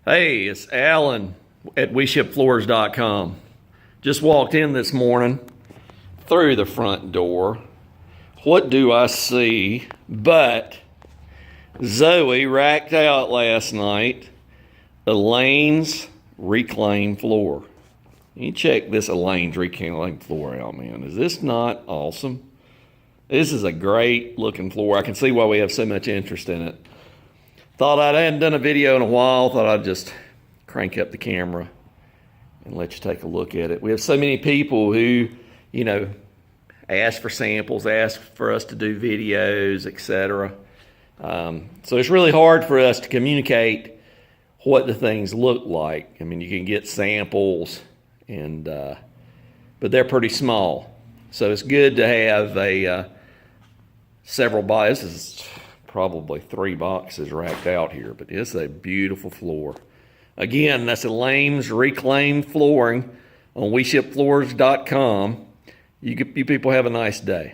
Hey, it's Alan at WeShipFloors.com. Just walked in this morning through the front door. What do I see but Zoe racked out last night Elaine's reclaimed floor. You check this Elaine's reclaimed floor out, man. Is this not awesome? This is a great looking floor. I can see why we have so much interest in it. Thought I hadn't done a video in a while. Thought I'd just crank up the camera and let you take a look at it. We have so many people who, ask for samples, ask for us to do videos, etc. So it's really hard for us to communicate what the things look like. I mean, you can get samples, but they're pretty small. So it's good to have several boxes. This is probably 3 boxes racked out here, but it's a beautiful floor. Again, that's Elaine's reclaimed flooring on WeShipFloors.com. You people have a nice day.